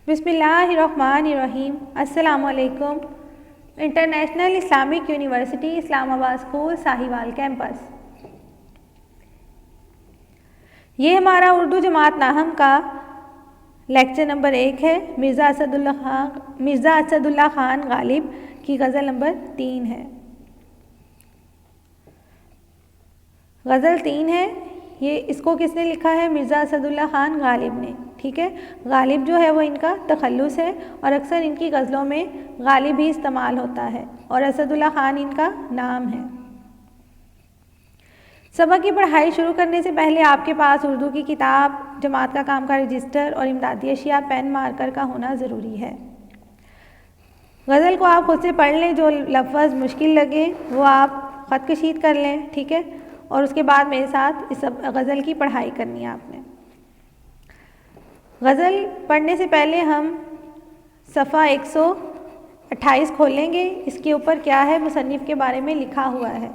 बिस्मिल्लाहिर्रहमानिर्रहीम। अस्सलामुअलैकुम। International Islamic university Islamabad school Sahiwal campus. ये हमारा उर्दू जमात नाहम का लेक्चर नंबर 1 है। मिर्ज़ा असदुल्ला ख़ान गालिब की गज़ल नंबर 3 है। गज़ल 3 है। ये इसको किसने लिखा है? मिर्ज़ा असदुल्ला ख़ान गालिब ने। ठीक है, गालिब जो है वो इनका तखल्लुस है और अक्सर इनकी गज़लों में गालिब ही इस्तेमाल होता है और असदुल्ला ख़ान इनका नाम है। सबक की पढ़ाई शुरू करने से पहले आपके पास उर्दू की किताब, जमात का काम का रजिस्टर और इमदादी अशिया पेन मार्कर का होना ज़रूरी है। गज़ल को आप खुद से पढ़ लें, जो लफ्ज़ मुश्किल लगे वो आप ख़त कशीद कर लें। ठीक है, और उसके बाद मेरे साथ इस गज़ल की पढ़ाई करनी है आपने। गज़ल पढ़ने से पहले हम सफ़ा 128 खोलेंगे। इसके ऊपर क्या है, मुसन्निफ़ के बारे में लिखा हुआ है।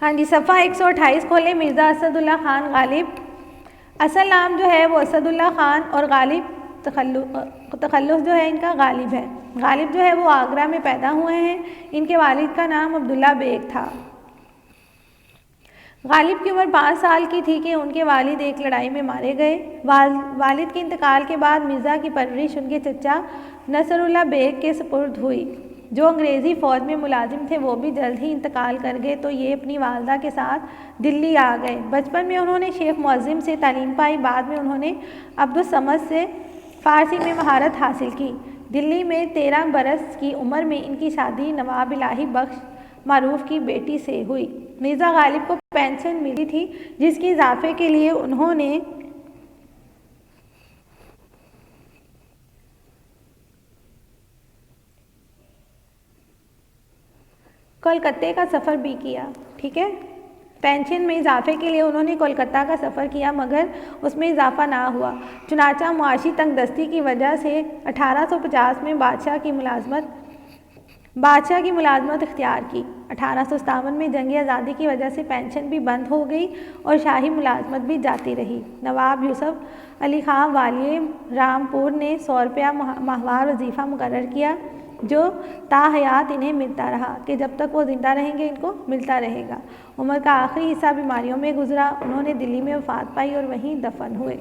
हाँ जी, सफ़ा 128 खोलें। मिर्ज़ा असदुल्ला ख़ान गालिब। असल नाम जो है वो असदुल्ला ख़ान और गालिब तखल्लुस जो है इनका गालिब है। गालिब जो है वो आगरा में पैदा हुए हैं। इनके वालिद का नाम अब्दुल्ला बेग था। गालिब की उम्र 5 साल की थी कि उनके वालिद एक लड़ाई में मारे गए। वालिद के इंतकाल के बाद मिर्ज़ा की परवरिश उनके चचा नसरुल्ला बेग के सुपुर्द हुई, जो अंग्रेज़ी फ़ौज में मुलाजिम थे। वो भी जल्द ही इंतकाल कर गए तो ये अपनी वालदा के साथ दिल्ली आ गए। बचपन में उन्होंने शेख मुअज़्ज़िम से तालीम पाई। बाद में उन्होंने अब्दुस समद से फ़ारसी में महारत हासिल की। दिल्ली में 13 बरस की उम्र में इनकी शादी नवाब इलाही बख्श मारूफ की बेटी से हुई। मिर्ज़ा गालिब को पेंशन मिली थी, जिसके इजाफे के लिए उन्होंने कोलकाता का सफ़र भी किया। ठीक है, पेंशन में इजाफे के लिए उन्होंने कोलकाता का सफ़र किया, मगर उसमें इजाफा ना हुआ। चुनाचा मुआशी तंगदस्ती की वजह से 1850 में बादशाह की मुलाजमत इख्तियार की। 1857 में जंग आज़ादी की वजह से पेंशन भी बंद हो गई और शाही मुलाजमत भी जाती रही। नवाब यूसुफ अली ख़ान वालिए रामपुर ने 100 रुपया माहवार वजीफ़ा मुकर्रर किया, जो ताहयात इन्हें मिलता रहा कि जब तक वो ज़िंदा रहेंगे इनको मिलता रहेगा। उम्र का आखिरी हिस्सा बीमारियों में गुजरा। उन्होंने दिल्ली में वफ़ात पाई और वहीं दफन हुए।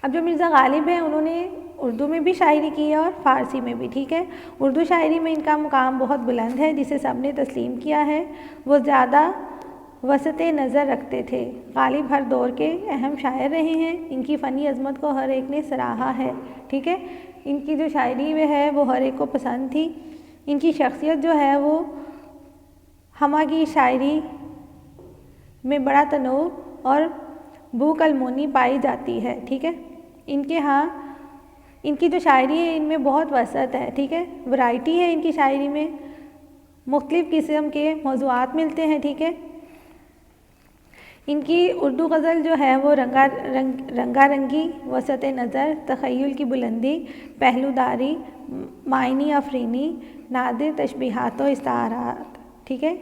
अब जो मिर्ज़ा गालिब हैं उन्होंने उर्दू में भी शायरी की है और फ़ारसी में भी। ठीक है, उर्दू शायरी में इनका मुकाम बहुत बुलंद है, जिसे सब ने तस्लीम किया है। वो ज़्यादा वसत नज़र रखते थे। गालिब हर दौर के अहम शायर रहे हैं। इनकी फ़नी अज़मत को हर एक ने सराहा है। ठीक है, इनकी जो शायरी में है वो हर एक को पसंद थी। इनकी शख्सियत जो है वो हमा की शायरी में बड़ा तनोव और भूख अलमोनी पाई जाती है। ठीक है, इनकी जो शायरी है इनमें बहुत वसअत है। ठीक है, वैरायटी है इनकी शायरी में, मुख्तलिफ़ किस्म के मौज़ूआत मिलते हैं। ठीक है, इनकी उर्दू गज़ल जो है वो रंगारंगी, वसत नज़र, तख़य्युल की बुलंदी, पहलूदारी, मायनी अफरीनी, नादिर तशबीहात व इस्तारात। ठीक है,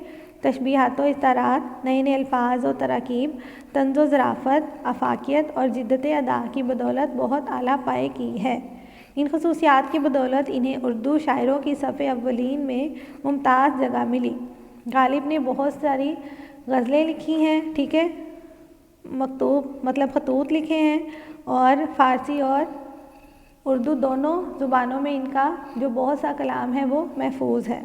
तशबीहात व इस्तारात, नए नए अल्फाज व तराकीब, तंज़ व ज़राफ़त, आफाकियत और जिद्दत अदा की बदौलत बहुत आला पाए की है। इन खसूसियात की बदौलत इन्हें उर्दू शायरों की सफ़े अव्वलीन में मुमताज़ जगह मिली। गालिब ने बहुत सारी गज़लें लिखी हैं। ठीक है, मकतूब मतलब खतूत लिखे हैं और फ़ारसी और उर्दू दोनों ज़ुबानों में इनका जो बहुत सा कलाम है वो महफूज है।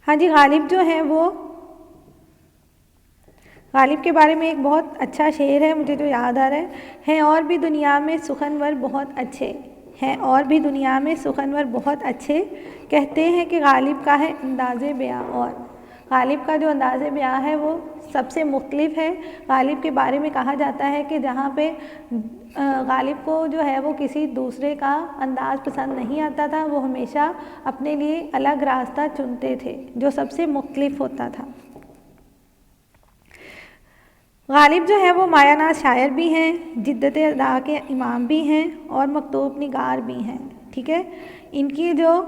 हाँ जी, गालिब जो हैं वो, गालिब के बारे में एक बहुत अच्छा शेर है मुझे जो याद आ रहा है और भी दुनिया में सुखनवर बहुत अच्छे हैं, और भी दुनिया में सुखनवर बहुत अच्छे, कहते हैं कि गालिब का है अंदाज़े बयां। और गालिब का जो अंदाज़े बयां है वो सबसे मुख्तलिफ है। गालिब के बारे में कहा जाता है कि जहाँ पे गालिब को जो है वो किसी दूसरे का अंदाज़ पसंद नहीं आता था, वो हमेशा अपने लिए अलग रास्ता चुनते थे जो सबसे मुख्तलिफ होता था। गालिब जो है वो मायानाज़ शायर भी हैं, जिद्दत अदा के इमाम भी हैं और मकतूब निगार भी हैं। ठीक है, इनकी जो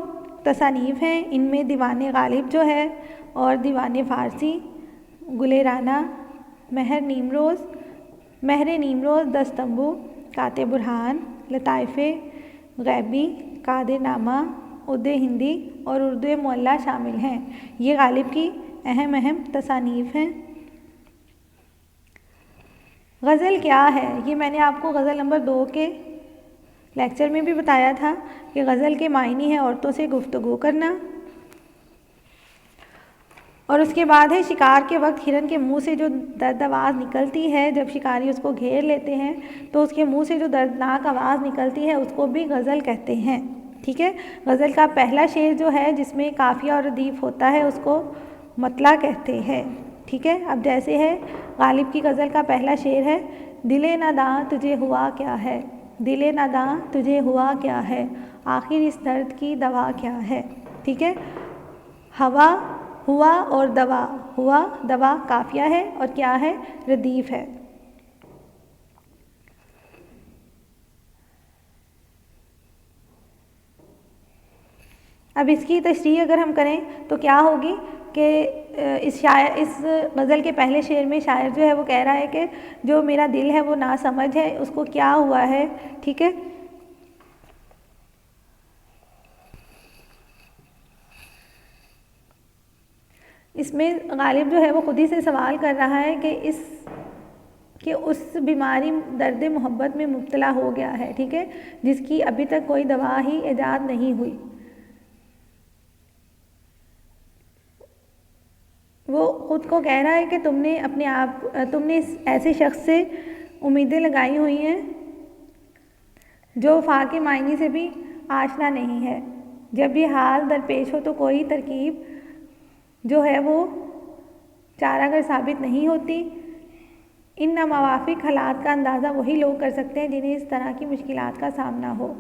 तसानीफ़ हैं, इनमें दीवान गालिब जो है और दीवान फ़ारसी, गुले राना, महर नीमरोज़, दस्तंबू, काते बुरहान, लताइफ़े गैबी, कादिर नामा, उर्दे हिंदी और उर्दू मुअल्ला शामिल हैं। ये गालिब की अहम तसानीफ़ हैं। गज़ल क्या है? ये मैंने आपको गज़ल नंबर 2 के लेक्चर में भी बताया था कि गज़ल के मायने हैं औरतों से गुफ्तगू करना। और उसके बाद है शिकार के वक्त हिरन के मुंह से जो दर्द आवाज़ निकलती है, जब शिकारी उसको घेर लेते हैं तो उसके मुंह से जो दर्दनाक आवाज़ निकलती है उसको भी गज़ल कहते हैं। ठीक है, गज़ल का पहला शेर जो है जिसमें काफ़िया और रदीफ़ होता है उसको मतला कहते हैं। ठीक है, अब जैसे है गालिब की गज़ल का पहला शेर है, दिले नादां तुझे हुआ क्या है, दिले नादां तुझे हुआ क्या है, आखिर इस दर्द की दवा क्या है। ठीक है, हवा, हुआ और दवा, हुआ दवा काफिया है और क्या है, रदीफ है। अब इसकी तशरीह अगर हम करें तो क्या होगी कि इस गज़ल के पहले शेर में शायर जो है वो कह रहा है कि जो मेरा दिल है वो नासमझ है, उसको क्या हुआ है। ठीक है, इसमें गालिब जो है वो खुद ही से सवाल कर रहा है कि उस बीमारी दर्द मोहब्बत में मुब्तला हो गया है। ठीक है, जिसकी अभी तक कोई दवा ही ईजाद नहीं हुई। वो खुद को कह रहा है कि तुमने इस ऐसे शख्स से उम्मीदें लगाई हुई हैं जो वफा के मायने से भी आशना नहीं है। जब ये हाल दरपेश हो तो कोई तरकीब जो है वो चारागर साबित नहीं होती। इन नामवाफिक हालात का अंदाज़ा वही लोग कर सकते हैं जिन्हें इस तरह की मुश्किलात का सामना हो।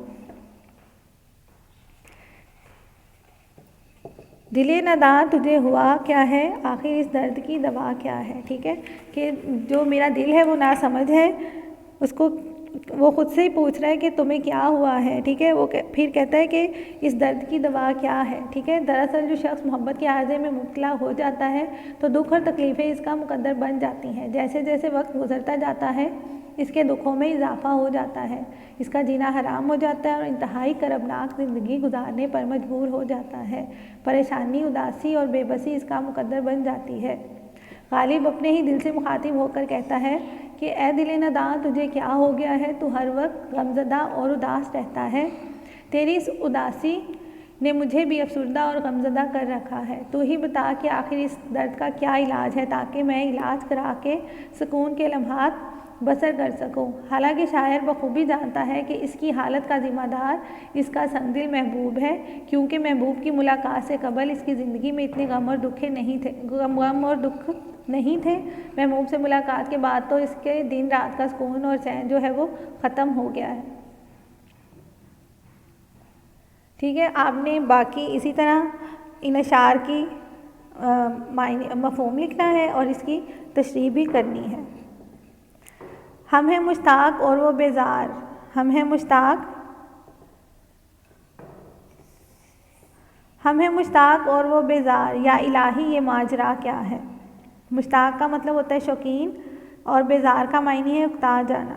दिले नादां तुझे हुआ क्या है, आखिर इस दर्द की दवा क्या है। ठीक है, कि जो मेरा दिल है वो नासमझ है, उसको वो खुद से ही पूछ रहा है कि तुम्हें क्या हुआ है। ठीक है, वो फिर कहता है कि इस दर्द की दवा क्या है। ठीक है, दरअसल जो शख्स मोहब्बत के आर्ज़े में मुब्तला हो जाता है तो दुख और तकलीफ़ें इसका मुकद्दर बन जाती हैं। जैसे जैसे वक्त गुजरता जाता है इसके दुखों में इजाफा हो जाता है, इसका जीना हराम हो जाता है और इंतहाई करबनाक ज़िंदगी गुजारने पर मजबूर हो जाता है। परेशानी, उदासी और बेबसी इसका मुकद्दर बन जाती है। गालिब अपने ही दिल से मुखातिब होकर कहता है कि ए दिले नादां तुझे क्या हो गया है, तू हर वक्त गमज़दा और उदास रहता है। तेरी इस उदासी ने मुझे भी अफसरदा और गमज़दा कर रखा है। तू ही बता कि आखिर इस दर्द का क्या इलाज है, ताकि मैं इलाज करा के सुकून के लम्हात बसर कर सकूं। हालांकि शायर बखूबी जानता है कि इसकी हालत का ज़िम्मेदार इसका संगदिल महबूब है, क्योंकि महबूब की मुलाकात से कबल इसकी ज़िंदगी में इतने गम और दुख नहीं थे। महबूब से मुलाकात के बाद तो इसके दिन रात का सुकून और चैन जो है वो ख़त्म हो गया है। ठीक है, आपने बाकी इसी तरह इन अशार की मफ़हूम लिखना है और इसकी तशरीह भी करनी है। हम हैं मुश्ताक और वो बेजार, हम हैं मुश्ताक और वो बेजार, या इलाही ये माजरा क्या है। मुश्ताक का मतलब होता है शौकीन और बेजार का मायने है उकता जाना।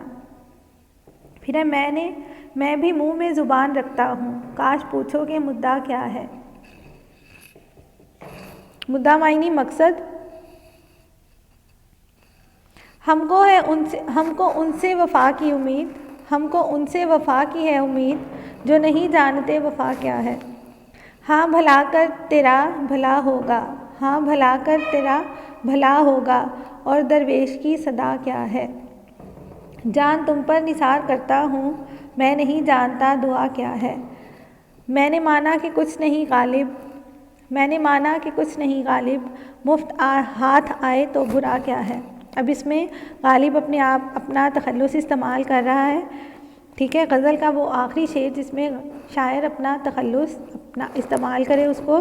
फिर है मैं भी मुंह में ज़ुबान रखता हूँ, काश पूछोगे मुद्दा क्या है। मुद्दा मायने मकसद। हमको उनसे वफ़ा की है उम्मीद, जो नहीं जानते वफ़ा क्या है। हाँ भला कर तेरा भला होगा, हाँ भला कर तेरा भला होगा, और दरवेश की सदा क्या है। जान तुम पर निसार करता हूँ, मैं नहीं जानता दुआ क्या है। मैंने माना कि कुछ नहीं गालिब, मुफ्त हाथ आए तो बुरा क्या है। अब इसमें गालिब अपना तखल्लुस इस्तेमाल कर रहा है। ठीक है, गज़ल का वो आखिरी शेर जिसमें शायर अपना तखल्लुस इस्तेमाल करे उसको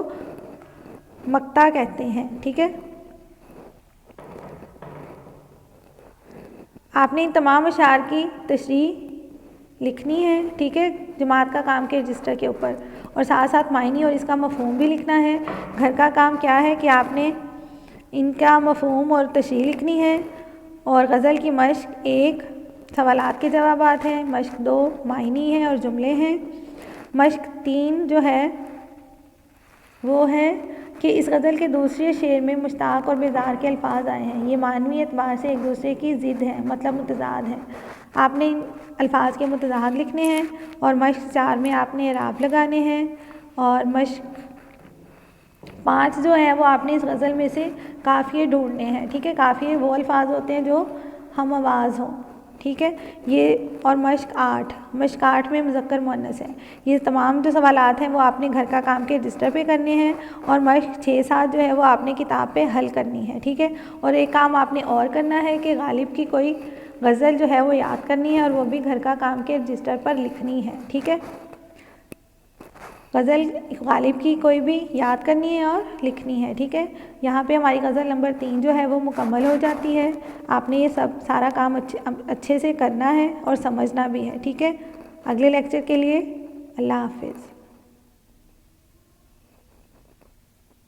मक्ता कहते हैं। ठीक है, आपने इन तमाम अशार की तशरीह लिखनी है। ठीक है, जमात का काम के रजिस्टर के ऊपर, और साथ साथ मायनी और इसका मफ़हूम भी लिखना है। घर का काम क्या है कि आपने इनका मफ़हूम और तशरीह लिखनी है। और गज़ल की मश्क 1 सवालात के जवाबात हैं, मश्क 2 मायनी है और जुमले हैं, मश्क 3 जो है वो है कि इस गज़ल के दूसरे शेर में मुश्ताक और बेजार के अल्फाज आए हैं, ये मानवी एतबार से एक दूसरे की ज़िद है, मतलब मुतज़ाद है। आपने इन अल्फाज के मुतज़ाद लिखने हैं। और मश्क 4 में आपने इराब लगाने हैं। और मश्क 5 जो है वो आपने इस गज़ल में से काफ़िए ढूंढने हैं, ठीक है। काफ़िए वो अल्फाज होते हैं जो हम आवाज़ हों, ठीक है ये। और मश्क 8 में मुज़क्कर मुअन्नस है। ये तमाम जो सवालात हैं वो आपने घर का काम के रजिस्टर पे करने हैं। और मश्क 6-7 जो है वो आपने किताब पे हल करनी है, ठीक है। और एक काम आपने और करना है कि गालिब की कोई गज़ल जो है वो याद करनी है और वो भी घर का काम के रजिस्टर पर लिखनी है, ठीक है। गज़ल गालिब की कोई भी याद करनी है और लिखनी है, ठीक है। यहाँ पे हमारी गज़ल नंबर 3 जो है वो मुकम्मल हो जाती है। आपने ये सब सारा काम अच्छे से करना है और समझना भी है, ठीक है। अगले लेक्चर के लिए अल्लाह हाफ़िज़।